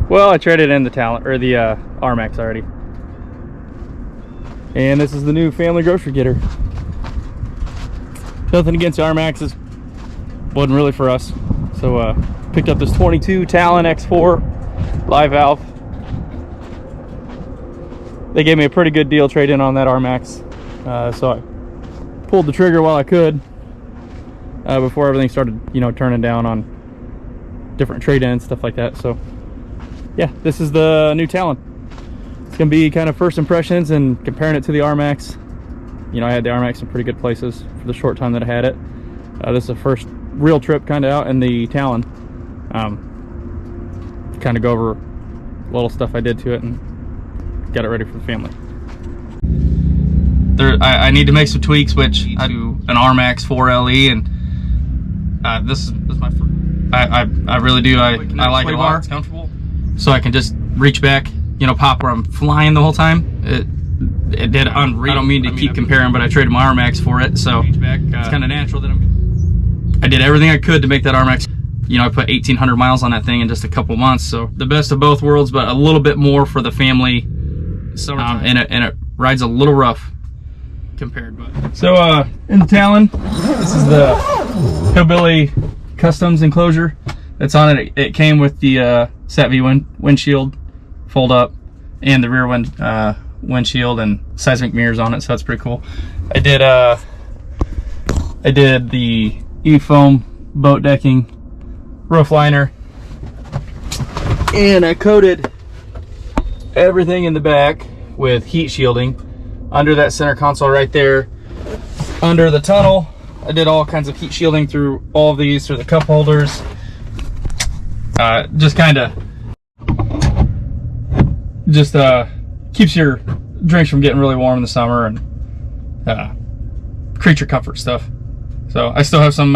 Well, I traded in the Talon, or the RMAX already. And this is the new family grocery getter. Nothing against the RMAXs. Wasn't really for us. So picked up this 22 Talon X4 live valve. They gave me a pretty good deal trade in on that RMAX. So I pulled the trigger while I could before everything started, you know, turning down on different trade-ins, stuff like that. So yeah, this is the new Talon. It's gonna be kind of first impressions and comparing it to the RMAX. You know, I had the RMAX in pretty good places for the short time that I had it. This is the first real trip kind of out in the Talon. Kind of go over little stuff I did to it and got it ready for the family. I need to make some tweaks, which I do an RMAX4 LV, and this is my first. I really do. I like it a lot. It's comfortable, so I can just reach back, you know, pop where I'm flying the whole time. It did unreal. I don't mean to keep comparing, but I traded my RMAX for it, so it's kind of natural that I did everything I could to make that RMAX. You know, I put 1,800 miles on that thing in just a couple months, so the best of both worlds, but a little bit more for the family. And it rides a little rough compared. But so in the Talon, this is the Hillbilly Customs enclosure that's on it. It came with the SAT-V windshield fold up and the rear windshield and seismic mirrors on it, so that's pretty cool. I did the E-foam boat decking roof liner, and I coated everything in the back with heat shielding under that center console right there. Under the tunnel, I did all kinds of heat shielding through all of these, through the cup holders. Just kind of keeps your drinks from getting really warm in the summer, and creature comfort stuff. So I still have some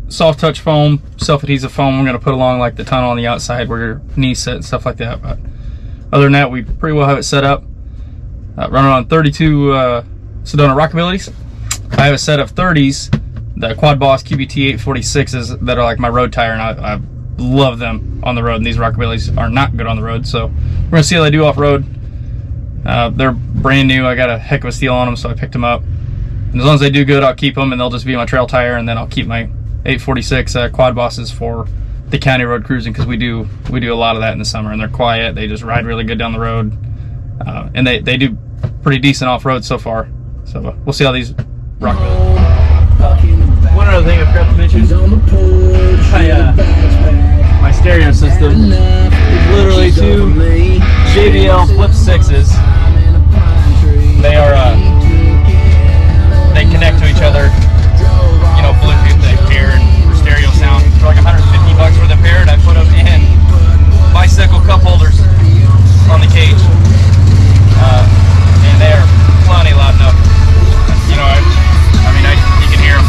soft touch foam, self-adhesive foam I'm going to put along like the tunnel on the outside where your knees sit and stuff like that. But other than that, we pretty well have it set up. Running on 32 Sedona Rockabilities. I have a set of 30s, the Quad Boss QBT 846s that are like my road tire, and I love them on the road, and these Rockabilities are not good on the road, so we're going to see how they do off-road. They're brand new. I got a heck of a steal on them, so I picked them up. And as long as they do good, I'll keep them, and they'll just be my trail tire, and then I'll keep my 846 Quad Bosses for the county road cruising, because we do a lot of that in the summer, and they're quiet. They just ride really good down the road, and they do pretty decent off-road so far. So we'll see how these rock. One other thing I forgot to mention, my stereo system is literally two JBL Flip 6s. They connect to each other, you know, Bluetooth, they pair, and for stereo sound for like $150 for the pair, and I put them in bicycle cup holders on the cage, and they are plenty loud enough. You know, I mean, you can hear them.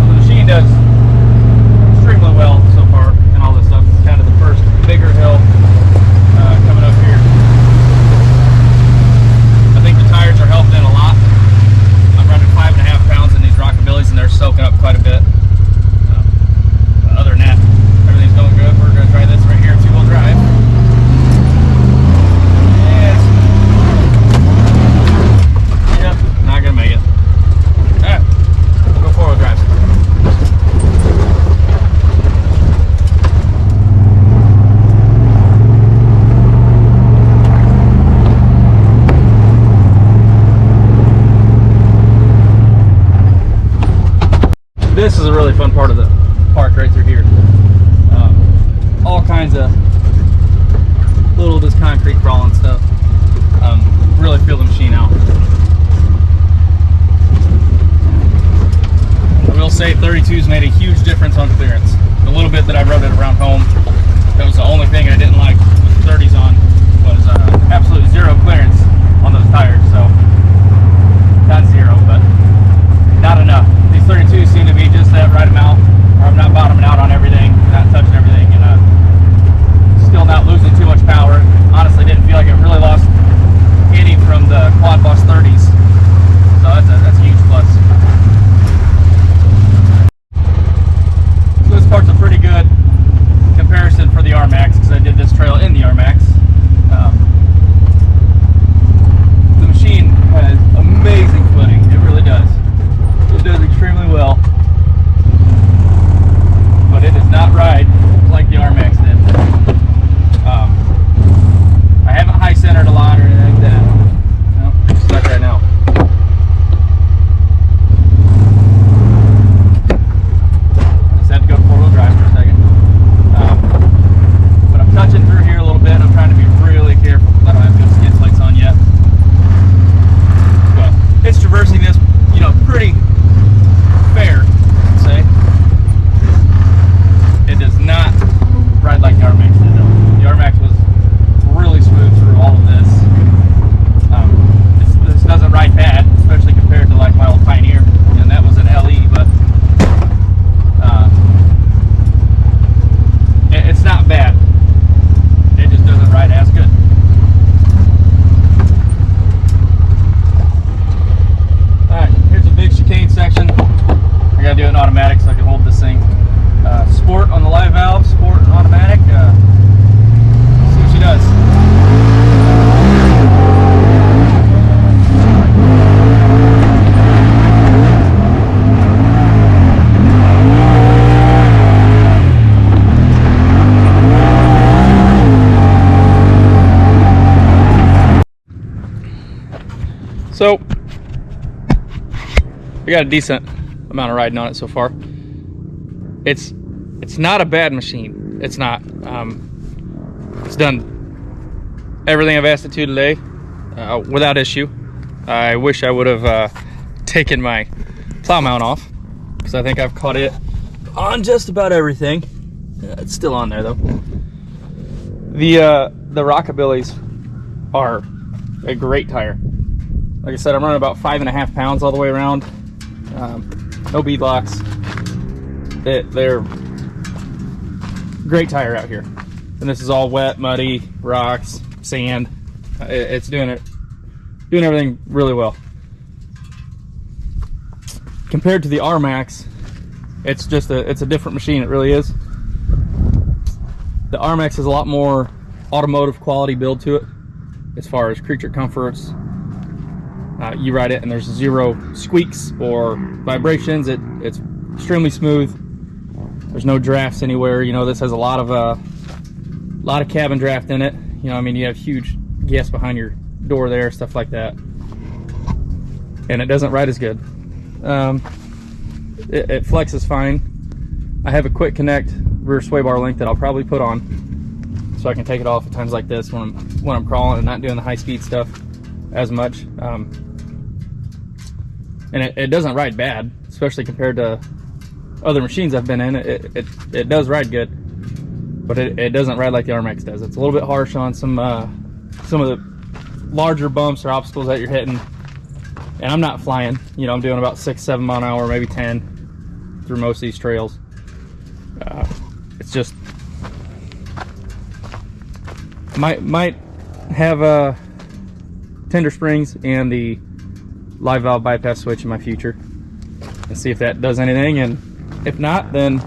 The machine does extremely well so far, and all this stuff. It's kind of the first bigger hill coming up here. I think the tires are helping a lot. I'm running 5.5 pounds in these Rockabilities, and they're soaking up quite a bit. Other than that, everything's going good. We're going to try this right here, two-wheel drive. Yes. Yep, not going to make it. Alright, we'll go four-wheel drive. This is a really fun part of the park right through here. All kinds of little just concrete crawling stuff. Really feel the machine out. I will say 32's made a huge difference on clearance. The little bit that I rode it around home, that was the only thing I didn't like with the 30s on, was absolutely zero clearance on those tires. So not zero, but not enough. These 32s seem to be just that right amount, where I'm not bottoming out on everything, not touching everything, and still not losing too much power. Honestly, didn't feel like it really lost any from the Quad Boss 30s, so that's a huge plus. So I got a decent amount of riding on it so far. It's not a bad machine. It's not. It's done everything I've asked it to today without issue. I wish I would have taken my plow mount off, because I think I've caught it on just about everything. It's still on there though. The Rockabillys are a great tire. Like I said, I'm running about 5.5 pounds all the way around. No bead locks. They're great tire out here. And this is all wet, muddy, rocks, sand. It's doing everything really well. Compared to the RMAX, it's a different machine. It really is. The RMAX has a lot more automotive quality build to it, as far as creature comforts. You ride it and there's zero squeaks or vibrations. It's extremely smooth. There's no drafts anywhere. You know, this has a lot of cabin draft in it. You know, I mean, you have huge gas behind your door there, stuff like that. And it doesn't ride as good. It flexes fine. I have a quick connect rear sway bar link that I'll probably put on, so I can take it off at times like this when I'm crawling and not doing the high speed stuff as much. And it doesn't ride bad, especially compared to other machines I've been in. It does ride good, but it doesn't ride like the RMAX does. It's a little bit harsh on some of the larger bumps or obstacles that you're hitting. And I'm not flying. You know, I'm doing about 6-7 mile an hour, maybe 10 through most of these trails. It's just might have tender springs and the live valve bypass switch in my future, and see if that does anything. And if not, then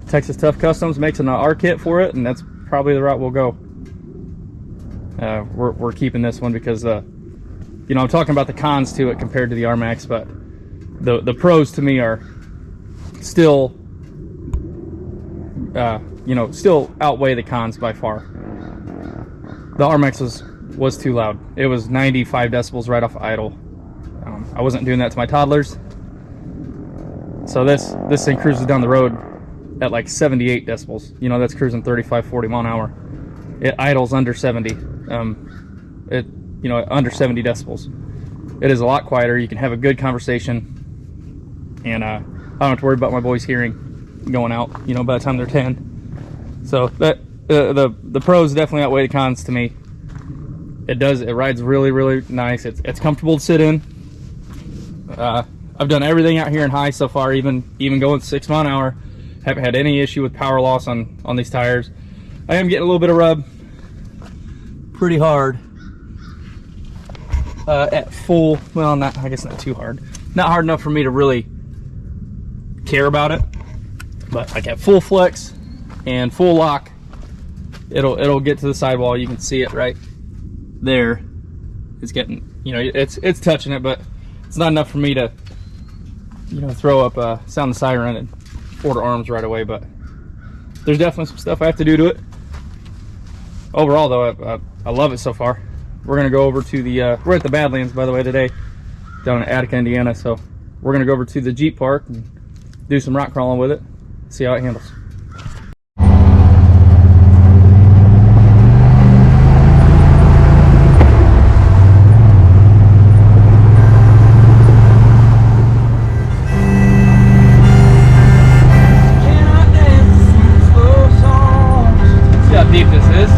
Texas Tough Customs makes an R kit for it, and that's probably the route we'll go. We're keeping this one because you know, I'm talking about the cons to it compared to the RMAX, but the pros to me are still you know, still outweigh the cons by far. The RMAX was too loud. It was 95 decibels right off idle. I wasn't doing that to my toddlers. So this thing cruises down the road at like 78 decibels. You know, that's cruising 35-40 mile an hour. It idles under 70. You know, under 70 decibels. It is a lot quieter. You can have a good conversation, and I don't have to worry about my boys hearing going out, you know, by the time they're 10. So that the pros definitely outweigh the cons to me. It rides really, really nice. It's comfortable to sit in. I've done everything out here in high so far, even going 6 mile an hour. Haven't had any issue with power loss on these tires. I am getting a little bit of rub pretty hard at full, well, not, I guess not too hard. Not hard enough for me to really care about it, but like at full flex and full lock, it'll get to the sidewall. You can see it right there. It's getting, you know, it's touching it, but it's not enough for me to, you know, throw up, sound the siren and order arms right away. But there's definitely some stuff I have to do to it. Overall though, I love it so far. We're gonna go over to the we're at the Badlands, by the way, today down in Attica, Indiana. So we're gonna go over to the Jeep park and do some rock crawling with it, see how it handles. See how deep this is.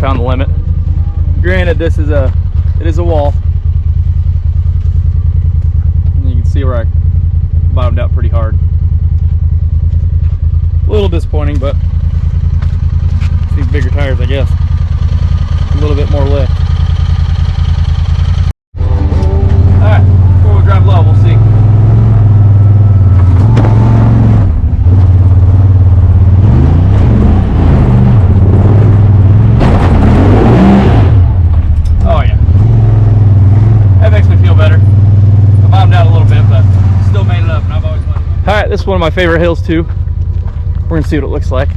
found the limit. Granted, it is a wall. And you can see where I bottomed out pretty hard. A little disappointing, but these bigger tires, I guess. A little bit more lift. Alright, four-wheel drive low, we'll see. Oh yeah. That makes me feel better. I bottomed out a little bit, but still made it up, and I've always wanted to. Alright, this is one of my favorite hills too. We're gonna see what it looks like.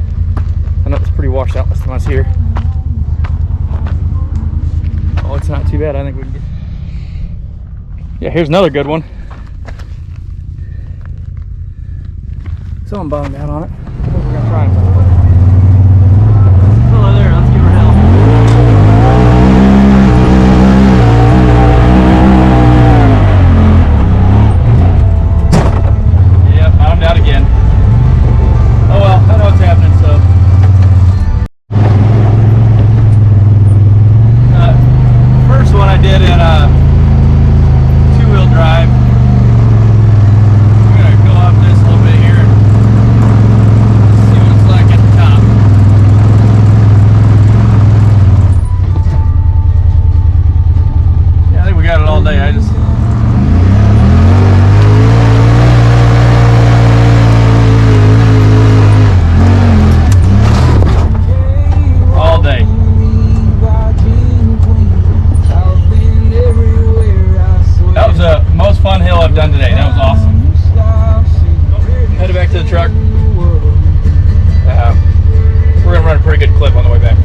I know it was pretty washed out last time I was here. Oh, it's not too bad. I think we can get... Yeah, here's another good one. Someone bottomed out on it. I think we're gonna try and fella there, let's give her hell. Yeah, bottomed out again. Oh well, I know what's happening, so. First one I did in two-wheel drive. I'm gonna go up this a little bit here and see what it's like at the top. Yeah, I think we got it all day. I just all day. That was the most fun hill I've done today. That was awesome. Headed back to the truck. We're gonna run a pretty good clip on the way back.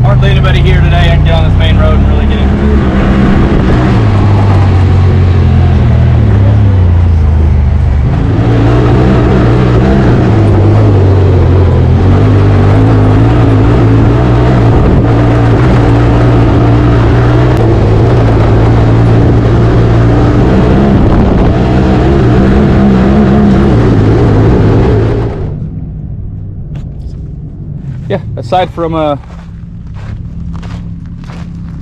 Hardly anybody here today. I can get on this main road and really get into it. Yeah, aside from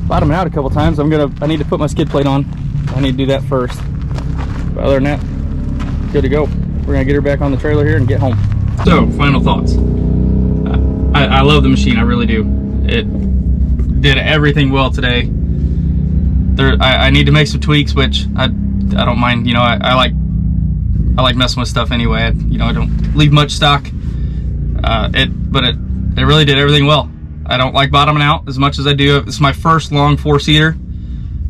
bottoming out a couple times, I need to put my skid plate on. I need to do that first. But other than that, good to go. We're gonna get her back on the trailer here and get home. So, final thoughts. I love the machine, I really do. It did everything well today. I need to make some tweaks, which I don't mind. You know, I like messing with stuff anyway. I don't leave much stock. But it really did everything well. I don't like bottoming out as much as I do. It's my first long four-seater.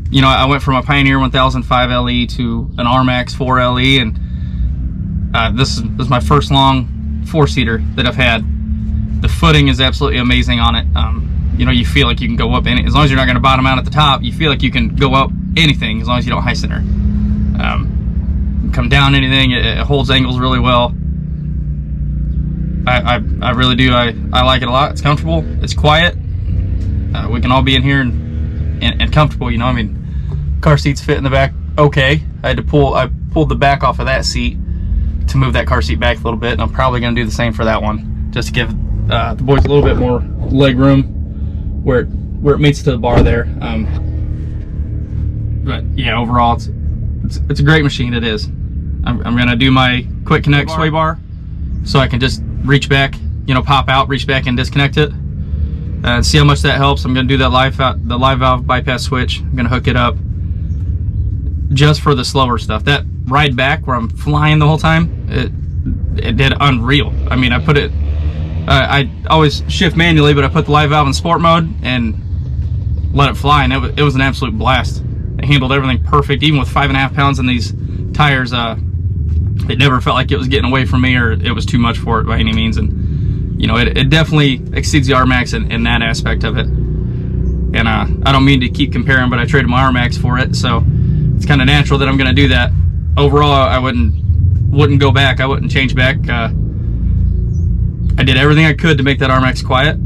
You know, I went from a Pioneer 1005 LE to an RMAX4 LE, and this is my first long four-seater that I've had. The footing is absolutely amazing on it. You know, you feel like you can go up any, as long as you're not going to bottom out at the top, you feel like you can go up anything as long as you don't high center. Come down anything, it holds angles really well. I really do. I like it a lot. It's comfortable. It's quiet. We can all be in here and comfortable. You know, I mean, car seats fit in the back. Okay, I pulled the back off of that seat to move that car seat back a little bit, and I'm probably going to do the same for that one, just to give the boys a little bit more leg room where it meets to the bar there. But yeah, overall, it's a great machine. It is. I'm going to do my quick connect sway bar, so I can just reach back, you know, pop out, reach back and disconnect it, and see how much that helps. I'm going to do that live valve bypass switch. I'm going to hook it up just for the slower stuff. That ride back where I'm flying the whole time, it did unreal. I mean, I put it, I always shift manually, but I put the live valve in sport mode and let it fly, and it was an absolute blast. It handled everything perfect, even with 5.5 pounds in these tires. It never felt like it was getting away from me or it was too much for it by any means. And you know, it definitely exceeds the RMAX in that aspect of it. And I don't mean to keep comparing, but I traded my RMAX for it, so it's kind of natural that I'm going to do that. Overall, I wouldn't go back. I wouldn't change back. I did everything I could to make that RMAX quiet.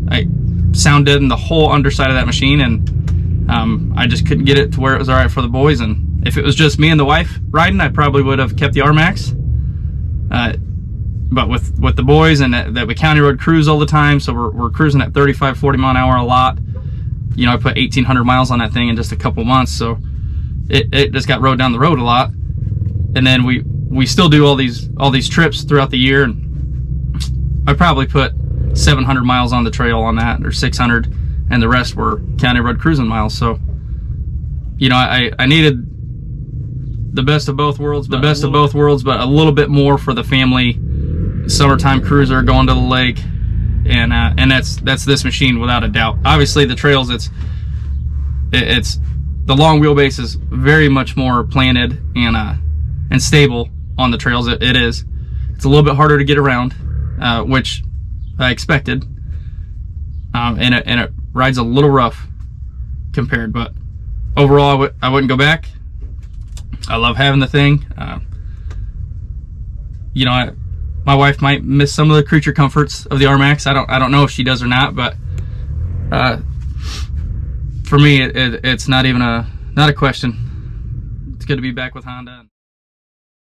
I sound deadened the whole underside of that machine, and I just couldn't get it to where it was all right for the boys. And if it was just me and the wife riding, I probably would have kept the RMAX. But with the boys and that we county road cruise all the time, so we're cruising at 35, 40 mile an hour a lot. You know, I put 1,800 miles on that thing in just a couple months, so it just got rode down the road a lot. And then we still do all these trips throughout the year, and I probably put 700 miles on the trail on that, or 600, and the rest were county road cruising miles. So, you know, I needed the best of both worlds, but a little bit more for the family summertime cruiser going to the lake, and that's this machine without a doubt. Obviously, the trails, it's the long wheelbase is very much more planted and stable on the trails. It is. It's a little bit harder to get around, which I expected, and it rides a little rough compared, but overall I wouldn't go back. I love having the thing. You know, my wife might miss some of the creature comforts of the RMAX. I don't know if she does or not, but for me, it's not even not a question. It's good to be back with Honda.